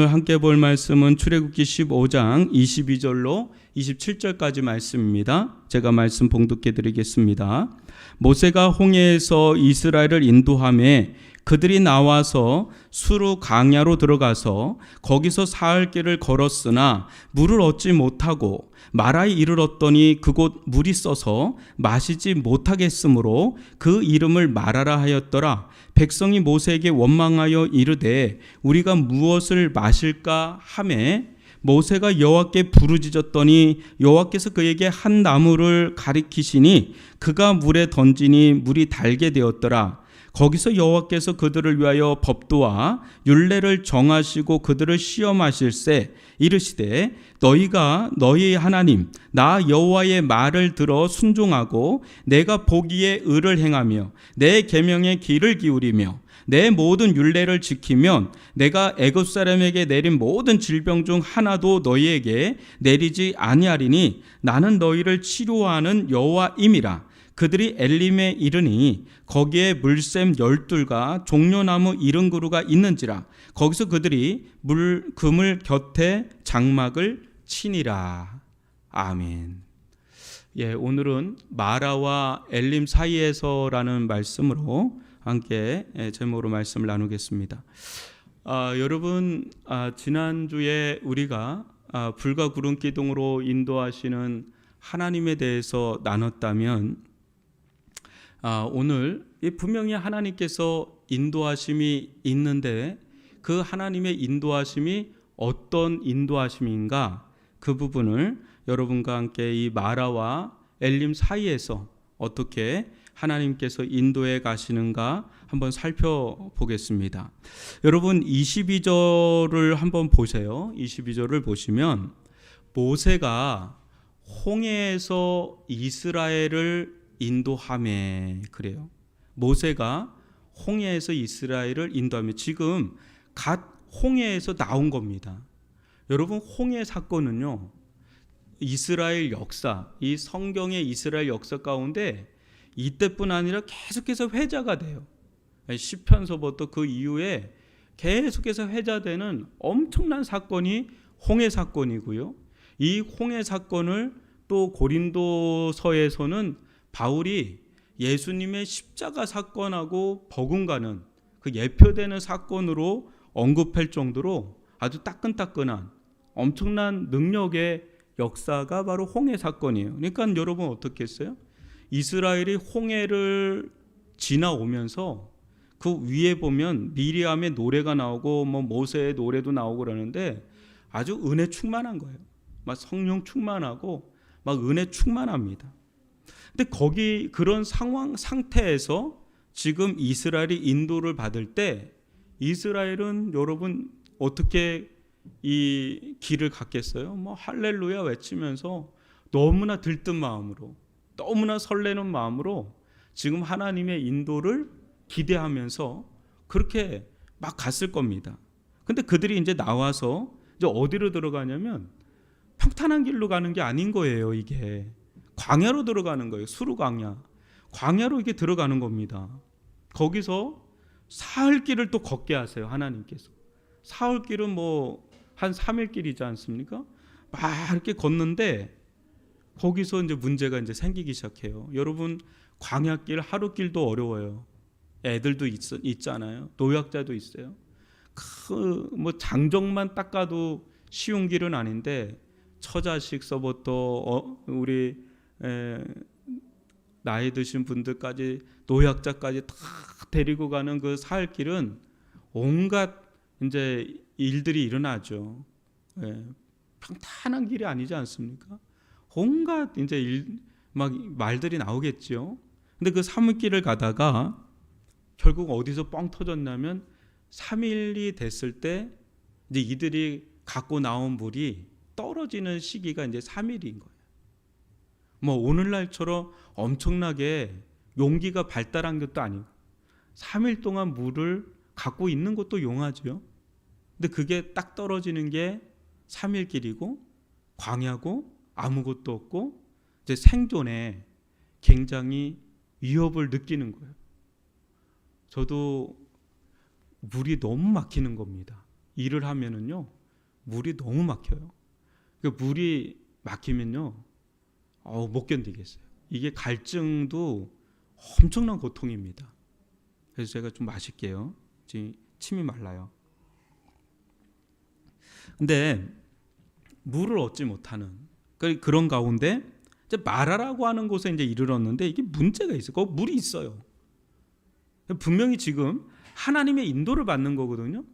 오늘 함께 볼 말씀은 출애굽기 15장 22절로 27절까지 말씀입니다. 제가 말씀 봉독해 드리겠습니다. 모세가 홍해에서 이스라엘을 인도하매 그들이 나와서 수르 광야로 들어가서 거기서 사흘 길을 걸었으나 물을 얻지 못하고 마라에 이르렀더니 그곳 물이 써서 마시지 못하겠으므로 그 이름을 마라라 하였더라. 백성이 모세에게 원망하여 이르되 우리가 무엇을 마실까 하매 모세가 여호와께 부르짖었더니 여호와께서 그에게 한 나무를 가리키시니 그가 물에 던지니 물이 달게 되었더라. 거기서 여호와께서 그들을 위하여 법도와 율례를 정하시고 그들을 시험하실세 이르시되 너희가 너희의 하나님 나 여호와의 말을 들어 순종하고 내가 보기에 의를 행하며 내 계명에 귀를 기울이며 내 모든 율례를 지키면 내가 애굽 사람에게 내린 모든 질병 중 하나도 너희에게 내리지 아니하리니 나는 너희를 치료하는 여호와임이라. 그들이 엘림에 이르니 거기에 물샘 12과 종려나무 70그루가 있는지라. 거기서 그들이 그물 곁에 장막을 치니라. 아멘. 오늘은 마라와 엘림 사이에서라는 말씀으로 함께 제목으로 말씀을 나누겠습니다. 여러분, 지난주에 우리가 불과 구름 기둥으로 인도하시는 하나님에 대해서 나눴다면 오늘 분명히 하나님께서 인도하심이 있는데 그 하나님의 인도하심이 어떤 인도하심인가, 그 부분을 여러분과 함께 이 마라와 엘림 사이에서 어떻게 하나님께서 인도해 가시는가 한번 살펴보겠습니다. 여러분 22절을 한번 보세요. 22절을 보시면 모세가 홍해에서 이스라엘을 인도하매 그래요. 모세가 홍해에서 이스라엘을 인도하며 지금 갓 홍해에서 나온 겁니다. 여러분 홍해 사건은요, 이스라엘 역사, 이 성경의 이스라엘 역사 가운데 이때뿐 아니라 계속해서 회자가 돼요. 시편서부터 그 이후에 계속해서 회자되는 엄청난 사건이 홍해 사건이고요. 이 홍해 사건을 또 고린도서에서는 바울이 예수님의 십자가 사건하고 버금가는 그 예표되는 사건으로 언급할 정도로 아주 따끈따끈한 엄청난 능력의 역사가 바로 홍해 사건이에요. 그러니까 여러분 어떻게 했어요? 이스라엘이 홍해를 지나오면서 그 위에 보면 미리암의 노래가 나오고 모세의 노래도 나오고 그러는데 아주 은혜 충만한 거예요. 막 성령 충만하고 막 은혜 충만합니다. 근데 거기 그런 상태에서 지금 이스라엘이 인도를 받을 때 이스라엘은 여러분 어떻게 이 길을 갔겠어요? 할렐루야 외치면서 너무나 들뜬 마음으로, 너무나 설레는 마음으로 지금 하나님의 인도를 기대하면서 그렇게 막 갔을 겁니다. 근데 그들이 이제 나와서 이제 어디로 들어가냐면 평탄한 길로 가는 게 아닌 거예요. 이게 광야로 들어가는 거예요. 수르 광야로 이렇게 들어가는 겁니다. 거기서 사흘 길을 또 걷게 하세요. 하나님께서. 사흘 길은 한 3일 길이지 않습니까? 막 이렇게 걷는데 거기서 이제 문제가 이제 생기기 시작해요. 여러분 광야길 하루길도 어려워요. 애들도 있잖아요. 노약자도 있어요. 장정만 닦아도 쉬운 길은 아닌데 처자식서부터 우리 나이 드신 분들까지 노약자까지 다 데리고 가는 그 사흘 길은 온갖 이제 일들이 일어나죠. 평탄한 길이 아니지 않습니까? 온갖 이제 말들이 나오겠죠. 근데 그 3일 길을 가다가 결국 어디서 뻥 터졌냐면 3일이 됐을 때 이제 이들이 갖고 나온 물이 떨어지는 시기가 이제 3일인 거예요. 오늘날처럼 엄청나게 용기가 발달한 것도 아니고 3일 동안 물을 갖고 있는 것도 용하죠. 근데 그게 딱 떨어지는 게 3일 길이고 광야고 아무것도 없고 이제 생존에 굉장히 위협을 느끼는 거예요. 저도 물이 너무 막히는 겁니다. 일을 하면은요 물이 너무 막혀요. 그 물이 막히면요 못 견디겠어요. 이게 갈증도 엄청난 고통입니다. 그래서 제가 좀 마실게요. 지금 침이 말라요. 근데 물을 얻지 못하는 그런 가운데 이제 마라라고 하는 곳에 이제 이르렀는데 이게 문제가 있어요. 거기 물이 있어요. 분명히 지금 하나님의 인도를 받는 거거든요.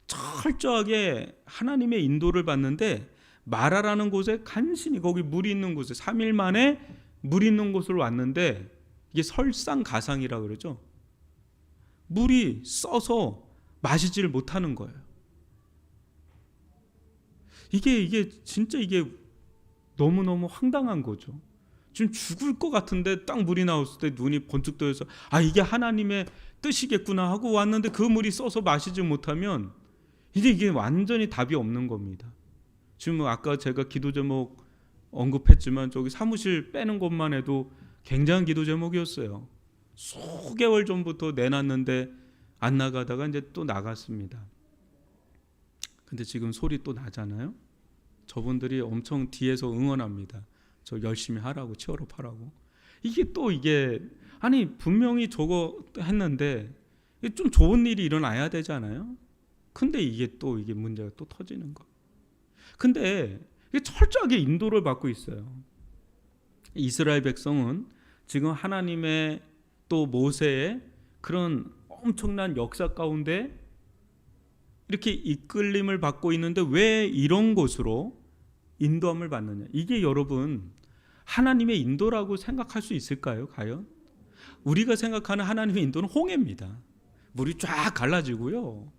철저하게 하나님의 인도를 받는데 마라라는 곳에 간신히 거기 물이 있는 곳에 3일 만에 물 있는 곳으로 왔는데 이게 설상가상이라 그러죠. 물이 써서 마시지를 못하는 거예요. 이게 진짜 이게 너무너무 황당한 거죠. 지금 죽을 것 같은데 딱 물이 나왔을 때 눈이 번쩍 떠서 이게 하나님의 뜻이겠구나 하고 왔는데 그 물이 써서 마시지 못하면 이게 완전히 답이 없는 겁니다. 지금 아까 제가 기도 제목 언급했지만 저기 사무실 빼는 것만 해도 굉장한 기도 제목이었어요. 수개월 전부터 내놨는데 안 나가다가 이제 또 나갔습니다. 근데 지금 소리 또 나잖아요. 저분들이 엄청 뒤에서 응원합니다. 저 열심히 하라고, 치열업 하라고. 이게 또 분명히 저거 했는데 좀 좋은 일이 일어나야 되잖아요. 근데 이게 문제가 또 터지는 거. 근데 이게 철저하게 인도를 받고 있어요. 이스라엘 백성은 지금 하나님의 또 모세의 그런 엄청난 역사 가운데 이렇게 이끌림을 받고 있는데 왜 이런 곳으로 인도함을 받느냐? 이게 여러분 하나님의 인도라고 생각할 수 있을까요? 과연? 우리가 생각하는 하나님의 인도는 홍해입니다. 물이 쫙 갈라지고요.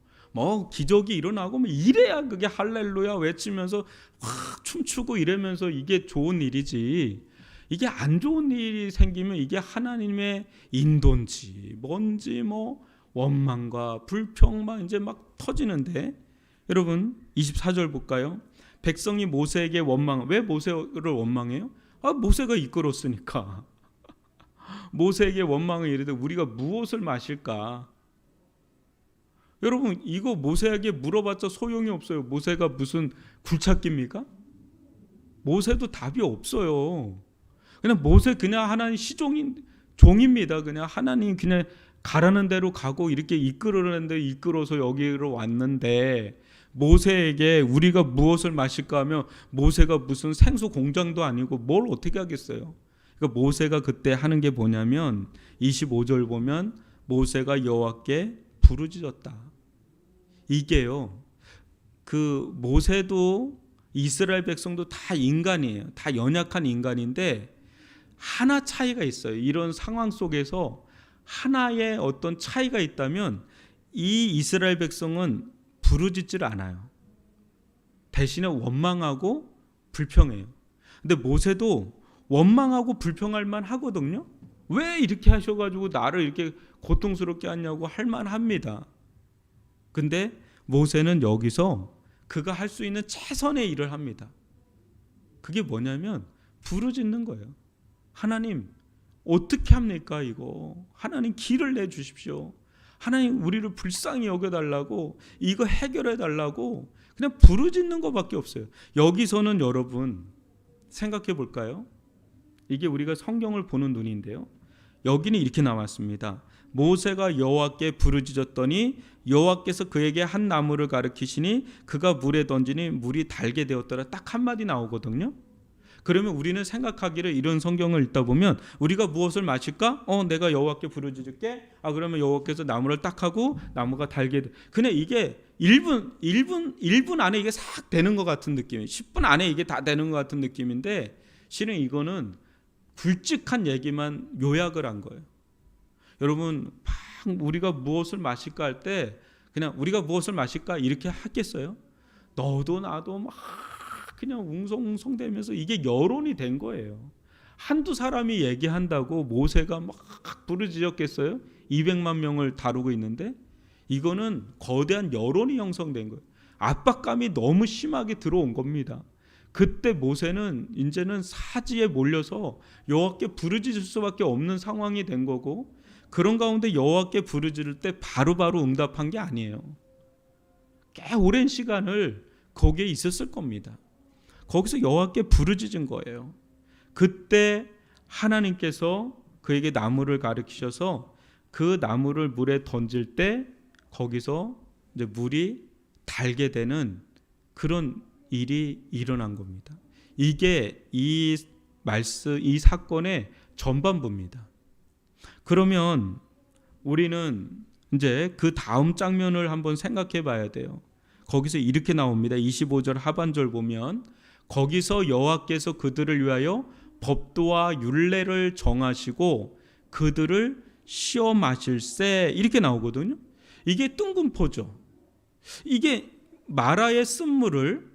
기적이 일어나고 이래야 그게 할렐루야 외치면서 확 춤추고 이러면서 이게 좋은 일이지. 이게 안 좋은 일이 생기면 이게 하나님의 인도인지 뭔지 원망과 불평만 이제 막 터지는데 여러분 24절 볼까요? 백성이 모세에게 원망. 왜 모세를 원망해요? 모세가 이끌었으니까. 모세에게 원망을 이르되 우리가 무엇을 마실까? 여러분 이거 모세에게 물어봤자 소용이 없어요. 모세가 무슨 굴착기입니까? 모세도 답이 없어요. 그냥 모세 그냥 하나님 종입니다. 그냥 하나님 그냥 가라는 대로 가고 이렇게 이끌으는데 이끌어서 여기로 왔는데 모세에게 우리가 무엇을 마실까 하면 모세가 무슨 생수 공장도 아니고 뭘 어떻게 하겠어요. 그러니까 모세가 그때 하는 게 뭐냐면 25절 보면 모세가 여호와께 부르짖었다. 이게요. 그 모세도 이스라엘 백성도 다 인간이에요. 다 연약한 인간인데 하나 차이가 있어요. 이런 상황 속에서 하나의 어떤 차이가 있다면 이 이스라엘 백성은 부르짖질 않아요. 대신에 원망하고 불평해요. 근데 모세도 원망하고 불평할 만 하거든요. 왜 이렇게 하셔가지고 나를 이렇게 고통스럽게 하냐고 할 만합니다. 근데 모세는 여기서 그가 할 수 있는 최선의 일을 합니다. 그게 뭐냐면 부르짖는 거예요. 하나님 어떻게 합니까 이거? 하나님 길을 내주십시오. 하나님 우리를 불쌍히 여겨달라고 이거 해결해달라고 그냥 부르짖는 것밖에 없어요. 여기서는 여러분 생각해 볼까요? 이게 우리가 성경을 보는 눈인데요. 여기는 이렇게 나왔습니다. 모세가 여호와께 부르짖었더니 여호와께서 그에게 한 나무를 가르치시니 그가 물에 던지니 물이 달게 되었더라. 딱 한마디 나오거든요. 그러면 우리는 생각하기를 이런 성경을 읽다 보면 우리가 무엇을 마실까? 내가 여호와께 부르짖을게. 그러면 여호와께서 나무를 딱 하고 나무가 달게 돼. 그냥 이게 1분 안에 이게 싹 되는 것 같은 느낌. 10분 안에 이게 다 되는 것 같은 느낌인데 실은 이거는 굵직한 얘기만 요약을 한 거예요. 여러분 우리가 무엇을 마실까 할 때 그냥 우리가 무엇을 마실까 이렇게 하겠어요? 너도 나도 막 그냥 웅성웅성대면서 이게 여론이 된 거예요. 한두 사람이 얘기한다고 모세가 막 부르짖었겠어요? 200만 명을 다루고 있는데 이거는 거대한 여론이 형성된 거예요. 압박감이 너무 심하게 들어온 겁니다. 그때 모세는 이제는 사지에 몰려서 여호와께 부르짖을 수밖에 없는 상황이 된 거고 그런 가운데 여호와께 부르짖을 때 바로바로 응답한 게 아니에요. 꽤 오랜 시간을 거기에 있었을 겁니다. 거기서 여호와께 부르짖은 거예요. 그때 하나님께서 그에게 나무를 가르치셔서 그 나무를 물에 던질 때 거기서 이제 물이 달게 되는 그런 일이 일어난 겁니다. 이게 이 사건의 전반부입니다. 그러면 우리는 이제 그 다음 장면을 한번 생각해 봐야 돼요. 거기서 이렇게 나옵니다. 25절 하반절 보면 거기서 여호와께서 그들을 위하여 법도와 율례를 정하시고 그들을 시험하실세 이렇게 나오거든요. 이게 뜬금포죠. 이게 마라의 쓴물을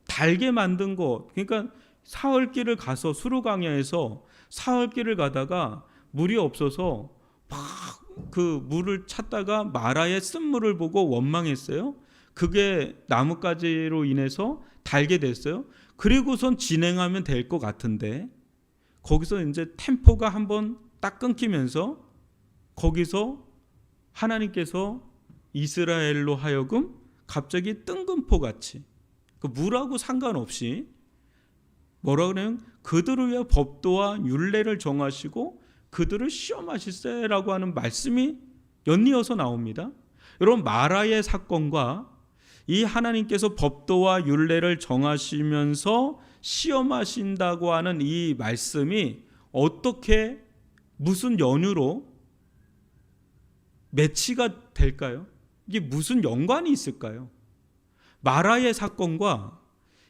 달게 만든 것. 그러니까 사흘길을 가서 수르강야에서 사흘길을 가다가 물이 없어서 막 그 물을 찾다가 마라의 쓴물을 보고 원망했어요. 그게 나뭇가지로 인해서 달게 됐어요. 그리고선 진행하면 될 것 같은데 거기서 이제 템포가 한번 딱 끊기면서 거기서 하나님께서 이스라엘로 하여금 갑자기 뜬금포 같이 그 물하고 상관없이 뭐라 그래요? 그들을 위해 법도와 율례를 정하시고 그들을 시험하실세라고 하는 말씀이 연이어서 나옵니다. 여러분 마라의 사건과 이 하나님께서 법도와 율례를 정하시면서 시험하신다고 하는 이 말씀이 어떻게 무슨 연유로 매치가 될까요? 이게 무슨 연관이 있을까요? 마라의 사건과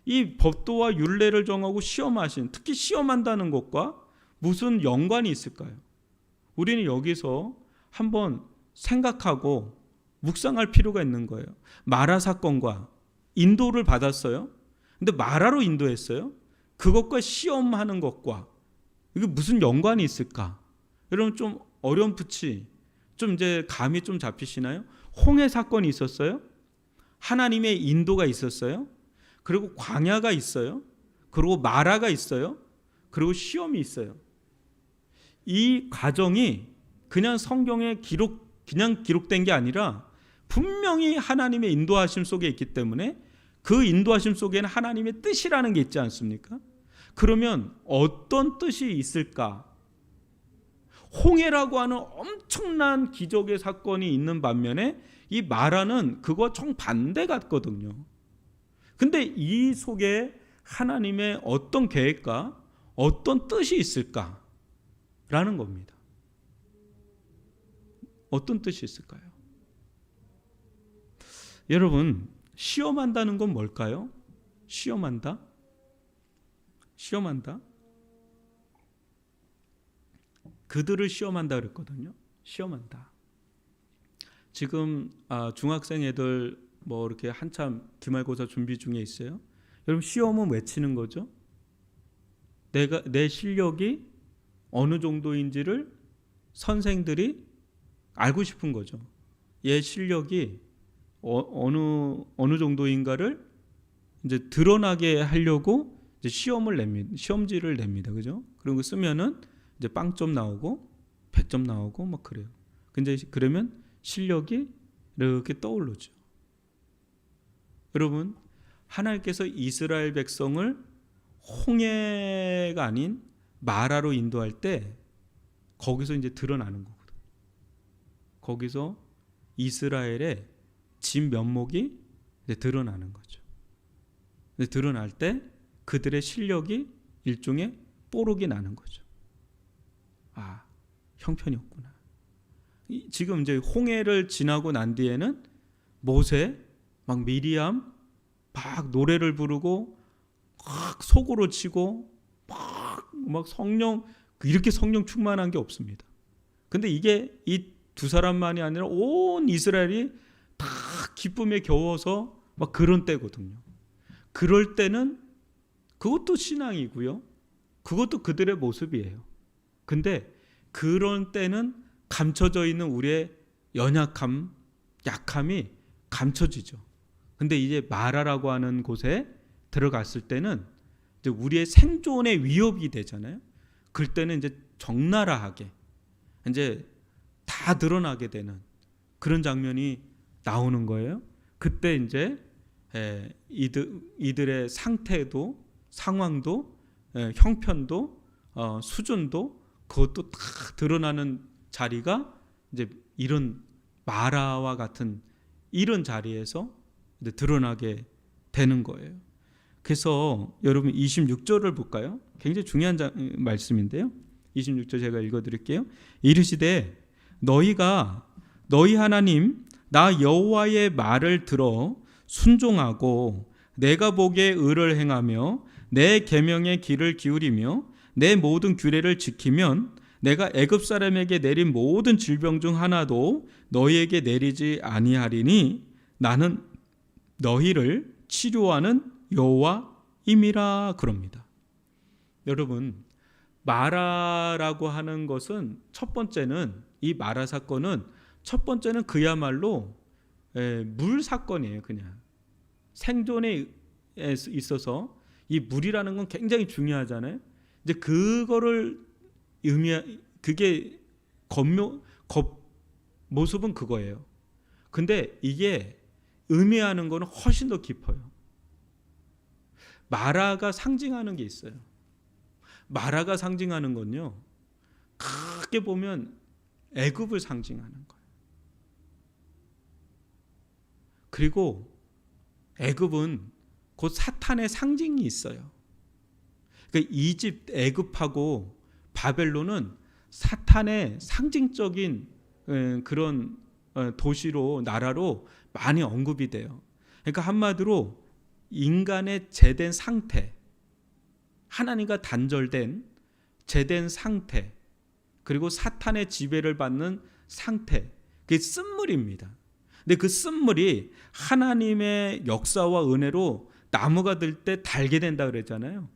이 법도와 율례를 정하고 시험하신, 특히 시험한다는 것과 무슨 연관이 있을까요? 우리는 여기서 한번 생각하고 묵상할 필요가 있는 거예요. 마라 사건과 인도를 받았어요. 근데 마라로 인도했어요. 그것과 시험하는 것과 이게 무슨 연관이 있을까? 여러분 좀 어렴풋이 좀 이제 감이 좀 잡히시나요? 홍해 사건이 있었어요. 하나님의 인도가 있었어요. 그리고 광야가 있어요. 그리고 마라가 있어요. 그리고 시험이 있어요. 이 과정이 그냥 성경에 그냥 기록된 게 아니라 분명히 하나님의 인도하심 속에 있기 때문에 그 인도하심 속에는 하나님의 뜻이라는 게 있지 않습니까? 그러면 어떤 뜻이 있을까? 홍해라고 하는 엄청난 기적의 사건이 있는 반면에 이 마라는 그거 정반대 같거든요. 근데 이 속에 하나님의 어떤 계획과 어떤 뜻이 있을까라는 겁니다. 어떤 뜻이 있을까요? 여러분, 시험한다는 건 뭘까요? 시험한다? 그들을 시험한다 그랬거든요. 시험한다. 지금 중학생 애들 뭐 이렇게 한참 기말고사 준비 중에 있어요. 여러분 시험은 왜 치는 거죠? 내 실력이 어느 정도인지를 선생들이 알고 싶은 거죠. 얘 실력이 어느 정도인가를 이제 드러나게 하려고 이제 시험을 냅니다. 시험지를 냅니다. 그죠? 그런 거 쓰면은 이제 빵점 나오고 100점 나오고 막 그래요. 근데 그러면 실력이 이렇게 떠오르죠. 여러분, 하나님께서 이스라엘 백성을 홍해가 아닌 마라로 인도할 때 거기서 이제 드러나는 거거든. 거기서 이스라엘의 진 면목이 이제 드러나는 거죠. 근데 드러날 때 그들의 실력이 일종의 뽀록이 나는 거죠. 아, 형편이었구나. 지금 이제 홍해를 지나고 난 뒤에는 모세, 막 미리암, 막 노래를 부르고, 막 속으로 치고, 막 성령, 이렇게 성령 충만한 게 없습니다. 근데 이게 이 두 사람만이 아니라 온 이스라엘이 다 기쁨에 겨워서 막 그런 때거든요. 그럴 때는 그것도 신앙이고요. 그것도 그들의 모습이에요. 근데 그런 때는 감춰져 있는 우리의 연약함, 약함이 감춰지죠. 근데 이제 마라라고 하는 곳에 들어갔을 때는 이제 우리의 생존의 위협이 되잖아요. 그럴 때는 이제 적나라하게 이제 다 드러나게 되는 그런 장면이 나오는 거예요. 그때 이제 이들의 상태도 상황도 형편도 수준도 그것도 다 드러나는 자리가 이제 이런 마라와 같은 이런 자리에서 이제 드러나게 되는 거예요. 그래서 여러분 26절을 볼까요? 굉장히 중요한 말씀인데요. 26절 제가 읽어드릴게요. 이르시되 너희 하나님 나 여호와의 말을 들어 순종하고 내가 보기에 의를 행하며 내 계명의 귀를 기울이며 내 모든 규례를 지키면 내가 애굽 사람에게 내린 모든 질병 중 하나도 너희에게 내리지 아니하리니 나는 너희를 치료하는 여호와임이라 그럽니다. 여러분, 마라라고 하는 것은 첫 번째는 이 마라 사건은 첫 번째는 그야말로 물 사건이에요. 그냥 생존에 있어서 이 물이라는 건 굉장히 중요하잖아요. 이제 그거를 그게 모습은 그거예요. 근데 이게 의미하는 거는 훨씬 더 깊어요. 마라가 상징하는 게 있어요. 마라가 상징하는 건요, 크게 보면 애굽을 상징하는 거예요. 그리고 애굽은 곧 사탄의 상징이 있어요. 그러니까 이집트, 애굽하고 바벨론은 사탄의 상징적인 그런 도시로, 나라로 많이 언급이 돼요. 그러니까 한마디로 인간의 제된 상태, 하나님과 단절된 제된 상태, 그리고 사탄의 지배를 받는 상태, 그게 쓴물입니다. 근데 그 쓴물이 하나님의 역사와 은혜로 나무가 들 때 달게 된다 그랬잖아요.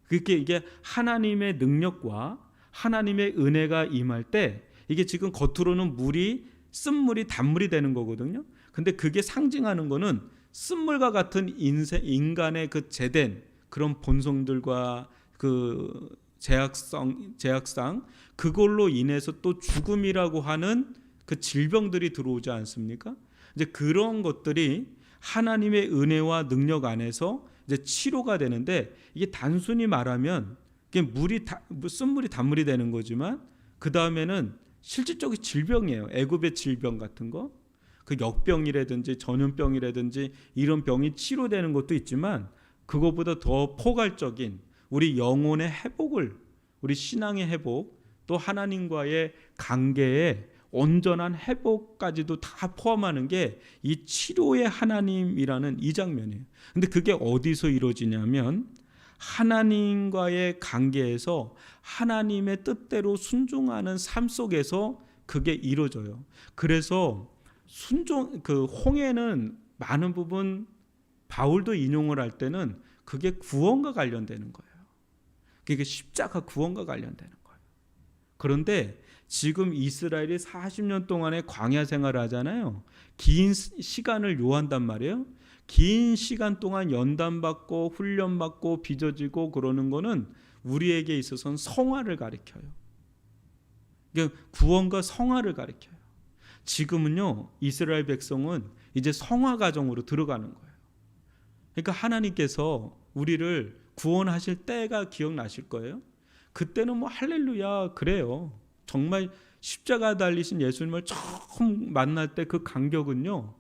그게 이게 하나님의 능력과 하나님의 은혜가 임할 때 이게 지금 겉으로는 물이 쓴물이 단물이 되는 거거든요. 근데 그게 상징하는 거는 쓴물과 같은 인간의 그 제된 그런 본성들과 그 제약상 그걸로 인해서 또 죽음이라고 하는 그 질병들이 들어오지 않습니까? 이제 그런 것들이 하나님의 은혜와 능력 안에서 이제 치료가 되는데, 이게 단순히 말하면 이게 쓴물이 단물이 되는 거지만 그 다음에는 실질적인 질병이에요. 애굽의 질병 같은 거, 그 역병이라든지 전염병이라든지 이런 병이 치료되는 것도 있지만 그것보다 더 포괄적인 우리 영혼의 회복을, 우리 신앙의 회복, 또 하나님과의 관계의 온전한 회복까지도 다 포함하는 게 이 치료의 하나님이라는 이 장면이에요. 근데 그게 어디서 이루어지냐면 하나님과의 관계에서 하나님의 뜻대로 순종하는 삶 속에서 그게 이루어져요. 그래서 그 홍해는 많은 부분 바울도 인용을 할 때는 그게 구원과 관련되는 거예요. 그게 십자가 구원과 관련되는 거예요. 그런데 지금 이스라엘이 40년 동안의 광야 생활을 하잖아요. 긴 시간을 요한단 말이에요. 긴 시간 동안 연단받고 훈련받고 빚어지고 그러는 거는 우리에게 있어서는 성화를 가리켜요. 그러니까 구원과 성화를 가리켜요. 지금은요, 이스라엘 백성은 이제 성화 과정으로 들어가는 거예요. 그러니까 하나님께서 우리를 구원하실 때가 기억나실 거예요. 그때는 뭐 할렐루야 그래요. 정말 십자가 달리신 예수님을 처음 만날 때 그 감격은요,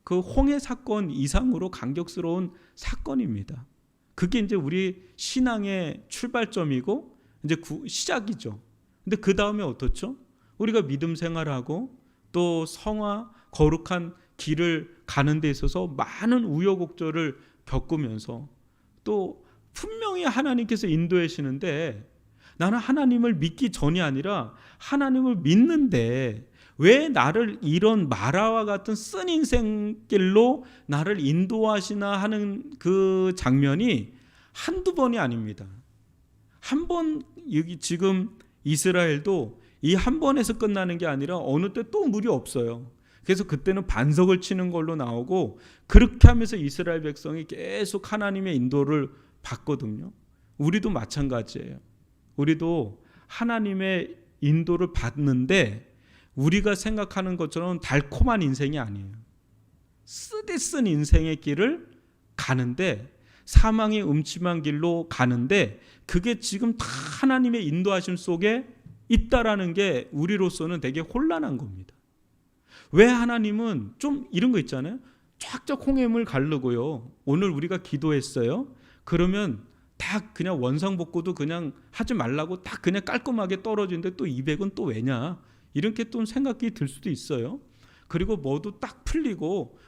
그 홍해 사건 이상으로 감격스러운 사건입니다. 그게 이제 우리 신앙의 출발점이고 이제 시작이죠. 근데 그 다음에 어떻죠? 우리가 믿음 생활하고 또 성화 거룩한 길을 가는 데 있어서 많은 우여곡절을 겪으면서 또 분명히 하나님께서 인도하시는데 나는 하나님을 믿기 전이 아니라 하나님을 믿는데 왜 나를 이런 마라와 같은 쓴 인생길로 나를 인도하시나 하는 그 장면이 한두 번이 아닙니다. 한 번, 여기 지금 이스라엘도 이 한 번에서 끝나는 게 아니라 어느 때 또 물이 없어요. 그래서 그때는 반석을 치는 걸로 나오고 그렇게 하면서 이스라엘 백성이 계속 하나님의 인도를 받거든요. 우리도 마찬가지예요. 우리도 하나님의 인도를 받는데 우리가 생각하는 것처럼 달콤한 인생이 아니에요. 쓰디쓴 인생의 길을 가는데, 사망의 음침한 길로 가는데, 그게 지금 다 하나님의 인도하심 속에 있다라는 게 우리로서는 되게 혼란한 겁니다. 왜 하나님은 좀 이런 거 있잖아요. 쫙쫙 홍해물 가르고요. 오늘 우리가 기도했어요. 그러면 다 그냥 원상복구도 그냥 하지 말라고 딱 그냥 깔끔하게 떨어지는데 또 200은 또 왜냐? 이렇게 또 생각이 들 수도 있어요. 그리고 뭐도 딱 풀리고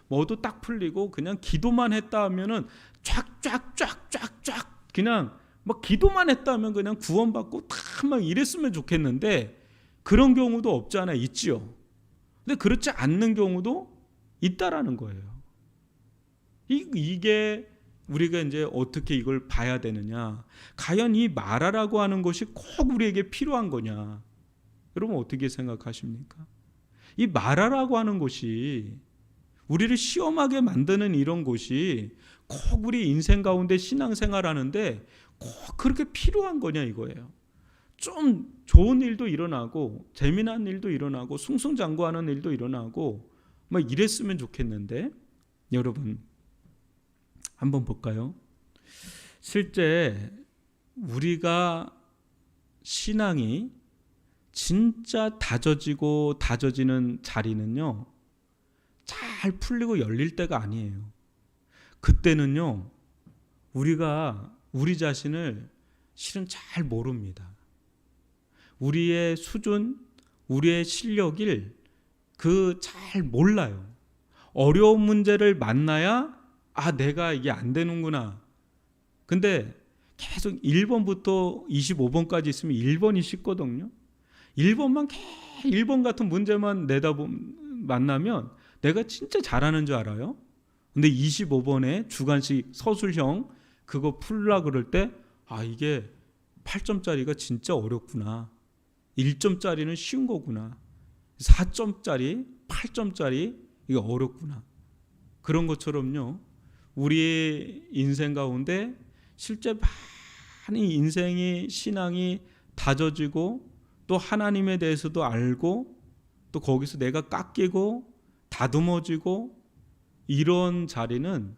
그냥 기도만 했다 하면은 쫙쫙쫙쫙쫙 그냥 막 기도만 했다 하면 그냥 구원받고 다 막 이랬으면 좋겠는데, 그런 경우도 없지 않아 있지요. 근데 그렇지 않는 경우도 있다라는 거예요. 이게 우리가 이제 어떻게 이걸 봐야 되느냐? 과연 이 마라라고 하는 것이 꼭 우리에게 필요한 거냐? 여러분 어떻게 생각하십니까? 이 마라라고 하는 것이 우리를 시험하게 만드는 이런 것이 꼭 우리 인생 가운데 신앙생활 하는데 꼭 그렇게 필요한 거냐 이거예요. 좀 좋은 일도 일어나고 재미난 일도 일어나고 승승장구하는 일도 일어나고 막 이랬으면 좋겠는데, 여러분 한번 볼까요? 실제 우리가 신앙이 진짜 다져지는 자리는요, 잘 풀리고 열릴 때가 아니에요. 그때는요, 우리가 우리 자신을 실은 잘 모릅니다. 우리의 수준, 우리의 실력을 잘 몰라요. 어려운 문제를 만나야 내가 이게 안 되는구나. 근데 계속 1번부터 25번까지 있으면 1번이 쉽거든요. 1번 같은 문제만 만나면 내가 진짜 잘하는 줄 알아요. 근데 25번에 주관식 서술형 그거 풀라 그럴 때 이게 8점짜리가 진짜 어렵구나. 1점짜리는 쉬운 거구나. 4점짜리, 8점짜리 이게 어렵구나. 그런 것처럼요, 우리의 인생 가운데 실제 많이 인생이 신앙이 다져지고 또 하나님에 대해서도 알고 또 거기서 내가 깎이고 다듬어지고 이런 자리는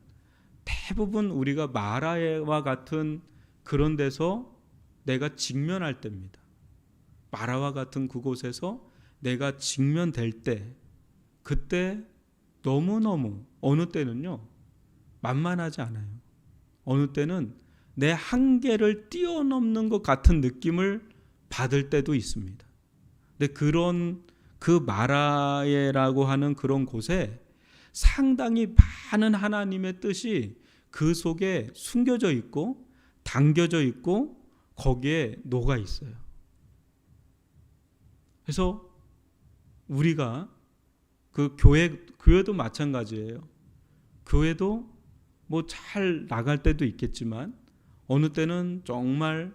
대부분 우리가 마라와 같은 그런 데서 내가 직면할 때입니다. 마라와 같은 그곳에서 내가 직면될 때, 그때 너무너무 어느 때는요 만만하지 않아요. 어느 때는 내 한계를 뛰어넘는 것 같은 느낌을 받을 때도 있습니다. 근데 그 마라에라고 하는 그런 곳에 상당히 많은 하나님의 뜻이 그 속에 숨겨져 있고 담겨져 있고 거기에 녹아 있어요. 그래서 우리가 그 교회도 마찬가지예요. 교회도 뭐 잘 나갈 때도 있겠지만 어느 때는 정말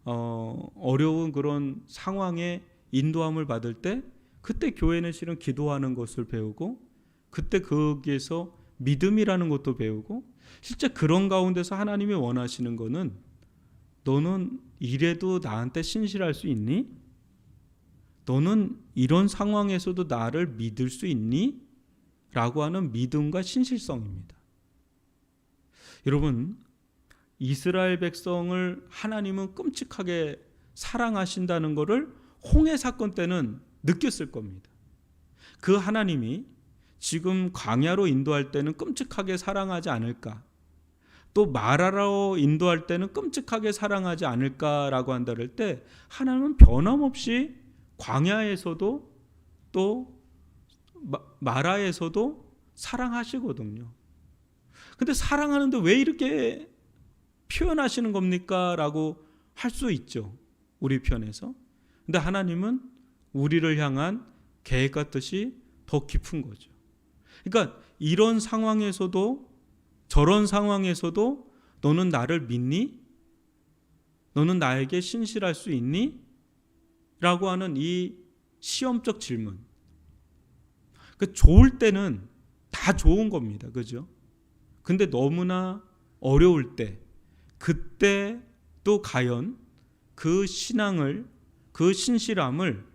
어려운 그런 상황에 인도함을 받을 때, 그때 교회는 실은 기도하는 것을 배우고 그때 거기에서 믿음이라는 것도 배우고, 실제 그런 가운데서 하나님이 원하시는 거는 너는 이래도 나한테 신실할 수 있니? 너는 이런 상황에서도 나를 믿을 수 있니? 라고 하는 믿음과 신실성입니다. 여러분, 이스라엘 백성을 하나님은 끔찍하게 사랑하신다는 것을 홍해 사건 때는 느꼈을 겁니다. 그 하나님이 지금 광야로 인도할 때는 끔찍하게 사랑하지 않을까, 또 마라로 인도할 때는 끔찍하게 사랑하지 않을까라고 한다를 때, 하나님은 변함없이 광야에서도 또 마라에서도 사랑하시거든요. 근데 사랑하는데 왜 이렇게 표현하시는 겁니까? 라고 할 수 있죠, 우리 편에서. 근데 하나님은 우리를 향한 계획과 뜻이 더 깊은 거죠. 그러니까 이런 상황에서도 저런 상황에서도 너는 나를 믿니? 너는 나에게 신실할 수 있니? 라고 하는 이 시험적 질문. 그 좋을 때는 다 좋은 겁니다. 그죠? 근데 너무나 어려울 때, 그때 또 과연 그 신앙을, 그 신실함을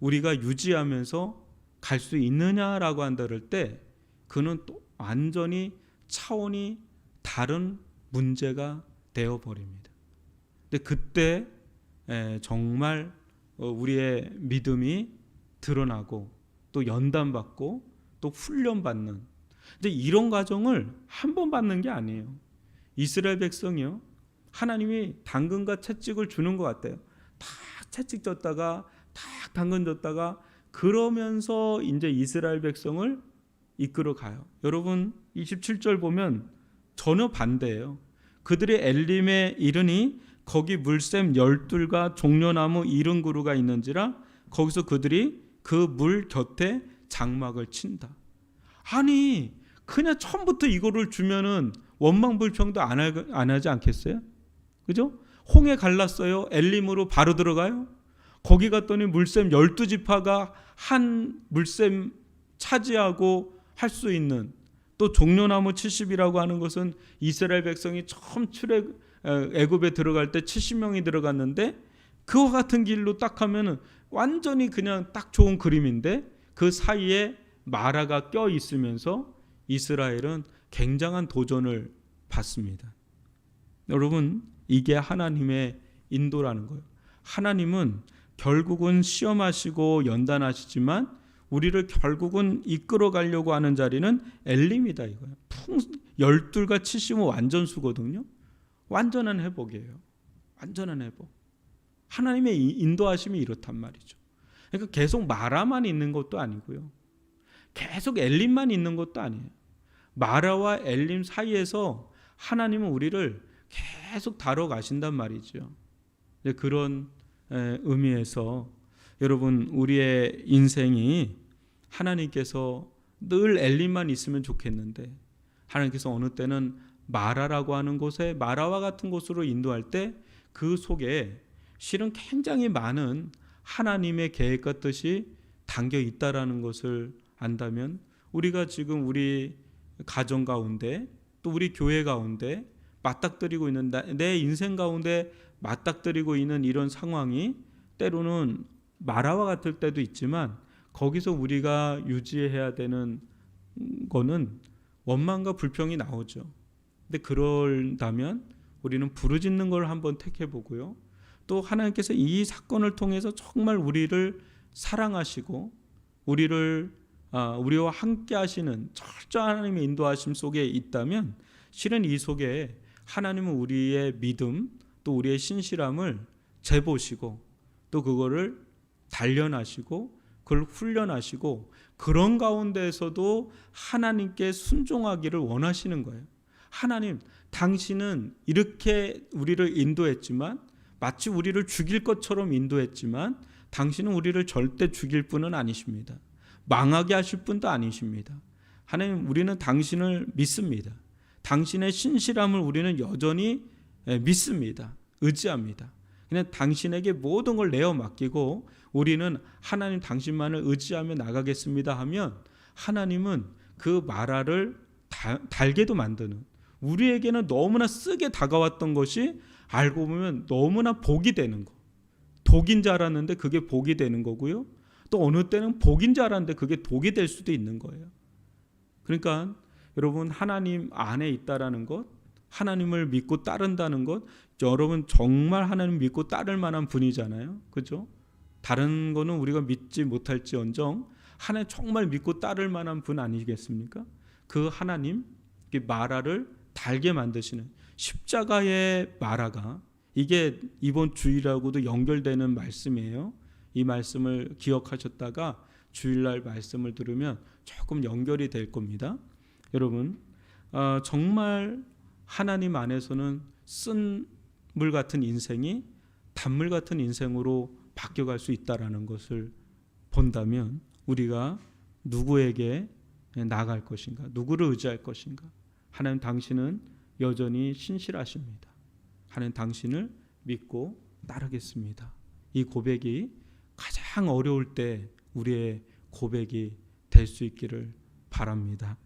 우리가 유지하면서 갈 수 있느냐라고 한다를 때, 그는 또 완전히 차원이 다른 문제가 되어버립니다. 근데 그때 정말 우리의 믿음이 드러나고 또 연단받고 또 훈련받는, 근데 이런 과정을 한 번 받는 게 아니에요. 이스라엘 백성이요, 하나님이 당근과 채찍을 주는 것 같아요. 탁 채찍 줬다가 탁 당근 줬다가, 그러면서 이제 이스라엘 백성을 이끌어 가요. 여러분 27절 보면 전혀 반대예요. 그들이 엘림에 이르니 거기 물샘 열둘과 종려나무 70그루가 있는지라 거기서 그들이 그 물 곁에 장막을 친다. 아니 그냥 처음부터 이거를 주면은 원망불평도 안 하지 않겠어요? 그죠? 홍해 갈랐어요. 엘림으로 바로 들어가요. 거기 갔더니 물샘 12지파가 한 물샘 차지하고 할 수 있는, 또 종려나무 70이라고 하는 것은 이스라엘 백성이 처음 애굽에 들어갈 때 70명이 들어갔는데, 그와 같은 길로 딱 하면은 완전히 그냥 딱 좋은 그림인데, 그 사이에 마라가 껴 있으면서 이스라엘은 굉장한 도전을 받습니다. 여러분 이게 하나님의 인도라는 거예요. 하나님은 결국은 시험하시고 연단하시지만 우리를 결국은 이끌어 가려고 하는 자리는 엘림이다 이거예요. 12과 70은 완전 수거든요. 완전한 회복이에요. 완전한 회복. 하나님의 인도하심이 이렇단 말이죠. 그러니까 계속 마라만 있는 것도 아니고요, 계속 엘림만 있는 것도 아니에요. 마라와 엘림 사이에서 하나님은 우리를 계속 다뤄가신단 말이죠. 그런 의미에서 여러분 우리의 인생이 하나님께서 늘 엘림만 있으면 좋겠는데, 하나님께서 어느 때는 마라라고 하는 곳에, 마라와 같은 곳으로 인도할 때 그 속에 실은 굉장히 많은 하나님의 계획과 뜻이 담겨 있다라는 것을 안다면, 우리가 지금 우리 가정 가운데 또 우리 교회 가운데 맞닥뜨리고 있는, 내 인생 가운데 맞닥뜨리고 있는 이런 상황이 때로는 마라와 같을 때도 있지만, 거기서 우리가 유지해야 되는 거는 원망과 불평이 나오죠. 근데 그런다면 우리는 부르짖는 걸 한번 택해보고요, 또 하나님께서 이 사건을 통해서 정말 우리를 사랑하시고 우리와 함께 하시는 철저한 하나님의 인도하심 속에 있다면, 실은 이 속에 하나님은 우리의 믿음 또 우리의 신실함을 재보시고 또 그거를 단련하시고 그걸 훈련하시고, 그런 가운데에서도 하나님께 순종하기를 원하시는 거예요. 하나님, 당신은 이렇게 우리를 인도했지만, 마치 우리를 죽일 것처럼 인도했지만, 당신은 우리를 절대 죽일 분은 아니십니다. 망하게 하실 분도 아니십니다. 하나님, 우리는 당신을 믿습니다. 당신의 신실함을 우리는 여전히 믿습니다. 의지합니다. 그냥 당신에게 모든 걸 내어 맡기고 우리는 하나님 당신만을 의지하며 나가겠습니다 하면, 하나님은 그 마라를 달게도 만드는, 우리에게는 너무나 쓰게 다가왔던 것이 알고 보면 너무나 복이 되는 거, 독인 줄 알았는데 그게 복이 되는 거고요, 또 어느 때는 복인 줄 알았는데 그게 독이 될 수도 있는 거예요. 그러니까 여러분 하나님 안에 있다라는 것, 하나님을 믿고 따른다는 것, 여러분 정말 하나님 믿고 따를 만한 분이잖아요. 그죠? 다른 거는 우리가 믿지 못할지언정 하나님 정말 믿고 따를 만한 분 아니겠습니까? 그 하나님, 마라를 달게 만드시는 십자가의 마라가, 이게 이번 주일하고도 연결되는 말씀이에요. 이 말씀을 기억하셨다가 주일날 말씀을 들으면 조금 연결이 될 겁니다. 여러분 정말 하나님 안에서는 쓴 물 같은 인생이 단물 같은 인생으로 바뀌어갈 수 있다라는 것을 본다면, 우리가 누구에게 나아갈 것인가, 누구를 의지할 것인가. 하나님 당신은 여전히 신실하십니다. 하나님 당신을 믿고 따르겠습니다. 이 고백이 가장 어려울 때 우리의 고백이 될 수 있기를 바랍니다.